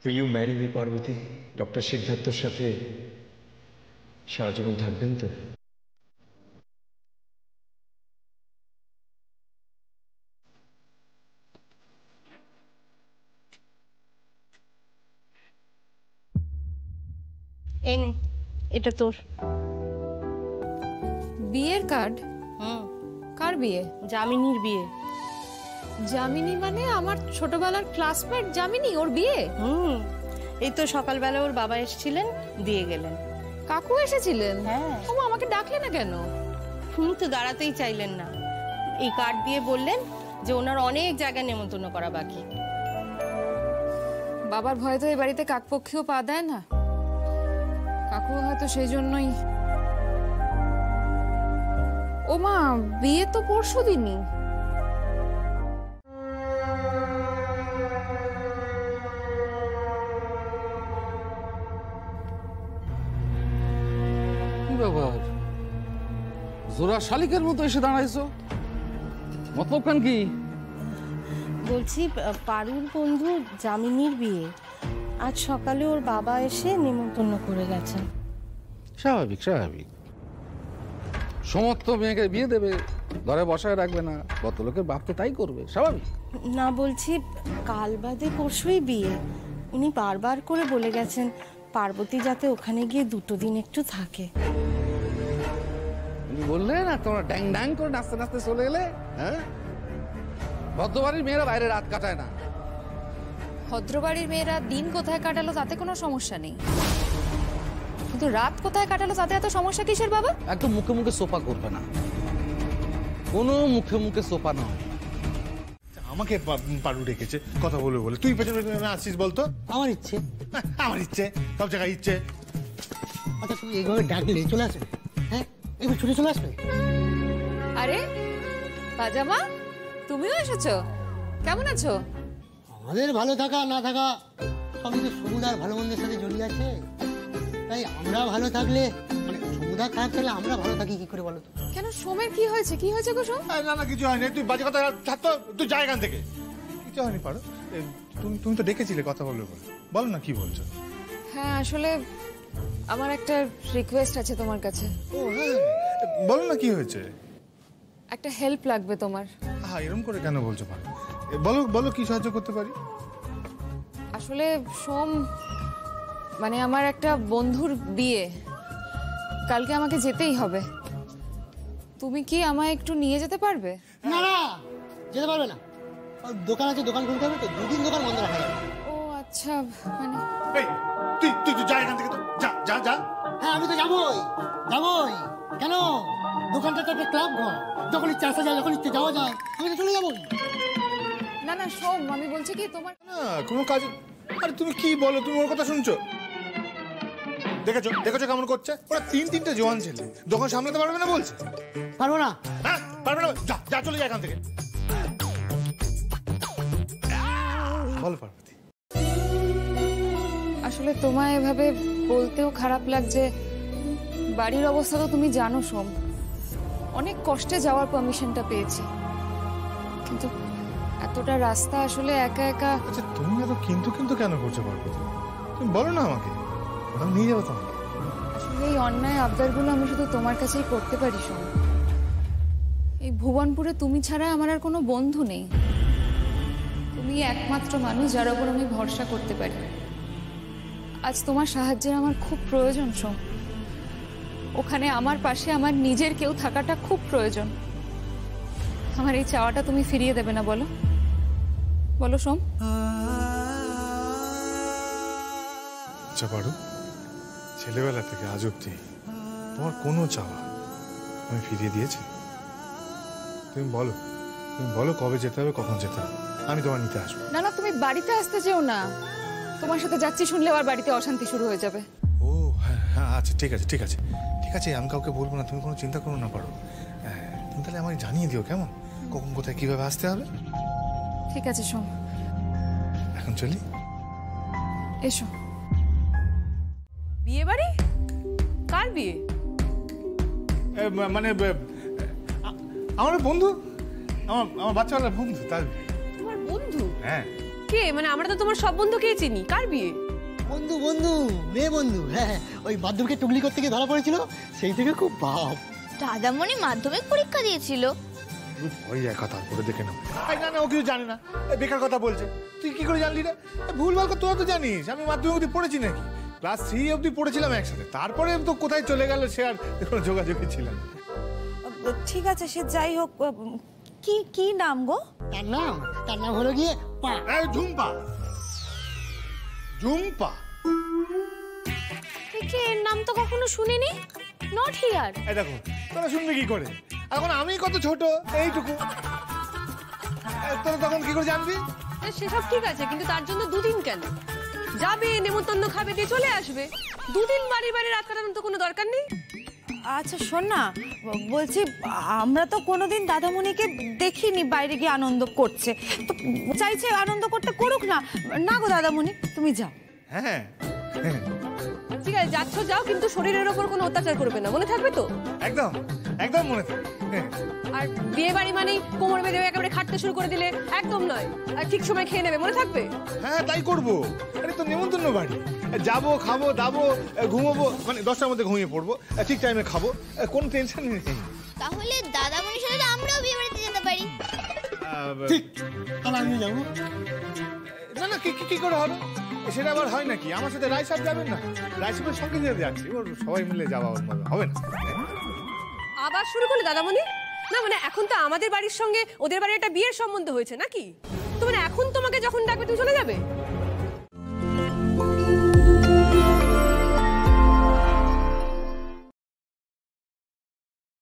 Will you marry me, Parvati? Doctor সিদ্ধার্থর সাথে সারা জীবন থাকবেন তো? এই নে, এটা তোর বিয়ের কার্ড। কার বিয়ে? যামিনীর বিয়ে। যামিনী মানে আমার ছোটবেলার ক্লাসমেট যামিনী, ওর বিয়ে? এই তো সকালবেলা ওর বাবা এসেছিলেন, দিয়ে গেলেন। কাকু এসেছিলেন? হ্যাঁ। ওমা, আমাকে ডাকলে না কেন? উনি তো দাঁড়াতেই চাইলেন না, এই কার্ড দিয়ে বললেন যে ওনার অনেক জায়গায় নেমন্তন্ন করা বাকি। বাবার ভয়ে তো এই বাড়িতে কাকপক্ষীও পা দেয় না। কাকু হয়তো সেই জন্যই। ওমা, বিয়ে তো পরশুদিনই। কি ব্যাপার, জোড়া শালিকের মতো এসে দাঁড়াইছো? মতলব কেন কি? বলছি, পারুর বন্ধু যামিনীর বিয়ে, আজ সকালে ওর বাবা এসে নেমন্তন্ন করে গেছেন। স্বাভাবিক স্বাভাবিক, সমস্ত মেয়েকে বিয়ে দেবে, ঘরে বসায় রাখবে না, কত লোকের বাপ তো তাই করবে, স্বাভাবিক। না, বলছি কাল বাদে পরশুই বিয়ে। উনি বারবার করে বলে গেছেন পার্বতী যাতে ওখানে গিয়ে 2 দিন একটু থাকে। উনি বললে না তোমরা ড্যাং ড্যাং করে নাচতে নাচতে চলে এলে? হ্যাঁ, ভদ্রবাড়ির মেয়েরা বাইরে রাত কাটায় না। ভদ্রবাড়ির মেয়েরা দিন কোথায় কাটালো তাতে কোনো সমস্যা নেই, কিন্তু রাত কোথায় কাটালো তাতে এত সমস্যা কিসের বাবা? একদম মুখে মুখে সোপা করবে না, কোনো মুখে মুখে সোপা নয়। আমাকে পারু ডেকেছে কথা বলবে বলে, তুই পেছনে পেছনে আসছিস বলতো? আমার ইচ্ছে। আমার ইচ্ছে, সব জায়গায় ইচ্ছে। আচ্ছা, তুমি এইভাবে ডাকলে চলে আসবে? হ্যাঁ, এবার ছুটে চলে আসবে। আরে পাজামা, তুমিও এসেছো? কেমন আছো? আমাদের ভালো থাকা না থাকা সবই তো সমুদার ভালো মন্দের সাথে জড়িয়ে আছে। তাই আমরা ভালো থাকলে, মানে সমুদা খারাপ থাকলে আমরা ভালো থাকি কি করে বলো তো? কেন, সোমের কি হয়েছে? কি হয়েছে গো সোম? না না, কিছু হয়নি, তুই বাজে কথা থাকতো, তুই যা এখান থেকে। কিছু হয়নি পারো, তুমি তো ডেকেছিলে কথা বলবে বলে, বলো না কি বলছো? হ্যাঁ, আসলে আমার একটা রিকোয়েস্ট আছে তোমার কাছে। ও হ্যাঁ, বলো না কি হয়েছে? একটা হেল্প লাগবে তোমার। হ্যাঁ, এরকম করে কেন বলছো পারো? বলো বলো, কি সাহায্য করতে পারি? আসলে সোম, মানে আমার একটা বন্ধুর বিয়ে, কালকে আমাকে যেতেই হবে। তুমি কি আমায় একটু নিয়ে যেতে পারবে? না না, যেতে পারবে না। দোকান আছে, দোকান খুলতে হবে তো, 2 দিন দোকান বন্ধ রাখা যাবে। ও আচ্ছা, মানে এই তুই যা এখান থেকে, তো যা যা যা। হ্যাঁ, আমি তো যাবোই যাবোই। কেন? দোকানটা তো একটা ক্লাব ঘর, যখন ইচ্ছে আসা যায়, যখন ইচ্ছে যাওয়া যায়, আমি তো চলে যাবোই। না না সোম, আমি বলছি কি তোমার না কোনো কাজ। আরে তুমি কি বলো, তুমি ওর কথা শুনছো? দেখেছো দেখেছো কেমন করছে? ওরা 3-3টে জোয়ান ছেলে, দোকান সামলাতে পারবে না বলছে। পারবো না। হ্যাঁ, পারবে না, যা যা, চলে যা এখান থেকে। বলো পার্বতী। আসলে তোমায় এভাবে বলতেও খারাপ লাগছে। বাড়ির অবস্থা তো তুমি জানো সোম, অনেক কষ্টে যাওয়ার পারমিশনটা পেয়েছি, কিন্তু এতটা রাস্তা আসলে একা একা। আচ্ছা, তুমি এত কিন্তু কিন্তু কেন করছো পার্বতী? তুমি বলো না আমাকে, আমি নিয়ে যাবো তোমাকে। আসলে এই অন্যায় আবদারগুলো আমি শুধু তোমার কাছেই করতে পারি সোম। এই ভুবনপুরে তুমি ছাড়া আমার আর কোনো বন্ধু নেই। তুমি একমাত্র মানুষ যার উপর আমি ভরসা করতে পারি। আজ তোমার সাহায্যের আমার খুব প্রয়োজন সোম। ওখানে আমার পাশে আমার নিজের কেউ থাকাটা খুব প্রয়োজন। আমার এই চাওয়াটা তুমি ফিরিয়ে দেবে না বলো? বলো সোম। আচ্ছা পারো, ছেলেবেলা থেকে আজ অব্দি তোমার কোনো চাওয়া আমি ফিরিয়ে দিয়েছি? তুমি বলো কবে যেতে হবে, কখন যেতে হবে, আমি তোমার নিতে আসবো। না না, তুমি বাড়িতে আসতে যেও না। তোমার সাথে যাচ্ছি শুনলে আবার বাড়িতে অশান্তি শুরু হয়ে যাবে। ও হ্যাঁ হ্যাঁ, আচ্ছা ঠিক আছে ঠিক আছে ঠিক আছে, আমি কাউকে বলবো না, তুমি কোনো চিন্তা করো না পারো। হ্যাঁ, তুমি তাহলে আমাকে জানিয়ে দিও কেমন, কখন কোথায় কিভাবে আসতে হবে। ঠিক আছে সোম, এখন চলি। এসো। বিয়ে বাড়ি? কার বিয়ে? মানে আমার বন্ধু, আমার বাচ্চাওয়ালা বন্ধু, তার। তোমার বন্ধু? হ্যাঁ। কে মানে আমরা তো তোমার সব বন্ধুকেই চিনি, কার বিয়ে? বন্ধু বন্ধু, মেয়ে বন্ধু। হ্যাঁ, ওই মাধ্যমিকে টুকলি করতে গিয়ে ধরা পড়েছিল, সেই থেকে খুব ভাব। দাদামণি মাধ্যমিক পরীক্ষা দিয়েছিল। ওই একা তারপরে দেখে নাও। না না, ও কিছু জানে না, বেকার কথা বলছে। তুই কি করে জানলি রে? ভুলভাল তোরা তো জানিস আমি মাধ্যমিক অবধি পড়েছি নাকি, ক্লাস 3 অবধি পড়েছিলাম একসাথে, তারপরে তো কোথায় চলে গেল সে আর কোনো যোগাযোগই ছিল না। ঠিক আছে, সে যাই হোক, কি কি নাম গো? তার নাম হলো গিয়ে পা। ঝুম্পা। ঝুম্পা? এর নাম তো কখনো শুনিনি। Not here. এই দেখো, তোরা শুনবি কি করে? এখন আমি কত ছোট, এইটুকু, তোরা তখন কি করে জানবি? সেসব ঠিক আছে, কিন্তু তার জন্য দুদিন কেন? যাবে, নেমন্তন্ন খাবে, দিয়ে চলে আসবে। দুদিন বাড়ি বাড়ি রাত কাটানোর তো কোনো দরকার নেই। আচ্ছা শোন না, বলছি আমরা তো কোনোদিন দাদামণিকে দেখিনি বাইরে গিয়ে আনন্দ করছে, তো চাইছে আনন্দ করতে করুক না। না গো দাদামণি, তুমি যাও। হ্যাঁ, ঠিক আছে, যাচ্ছ যাও, কিন্তু শরীরের ওপর কোনো অত্যাচার করবে না, মনে থাকবে তো? একদম একদম মনে থাকে। আর বিয়ে বাড়ি মানেই কোমর বেঁধে একেবারে খাটতে শুরু করে দিলে একদম নয়। আর ঠিক সময় খেয়ে নেবে, মনে থাকবে? হ্যাঁ, তাই করবো। আরে তো নেমন্তন্ন বাড়ি, যাবো, খাবো, দাবো, ঘুমোবো, মানে 10টার মধ্যে ঘুমিয়ে পড়বো, ঠিক টাইমে খাবো, কোনো টেনশন নেই। তাহলে দাদামণির সাথে আমরাও বিয়ে বাড়িতে যেতে পারি। ঠিক, তাহলে আমি যাবো। না না, কি করে হবে? সেটা আবার হয় নাকি? আমার সাথে রায় সাহেব যাবেন না? রায় সাহেবের সঙ্গে যেতে যাচ্ছি, ওর সবাই মিলে যাওয়া হবে না। আবার শুরু করলে দাদামণি? না মানে এখন তো আমাদের বাড়ির সঙ্গে ওদের বাড়ির একটা বিয়ের সম্বন্ধ হয়েছে নাকি? তো মানে এখন তোমাকে যখন ডাকবে তুমি চলে যাবে?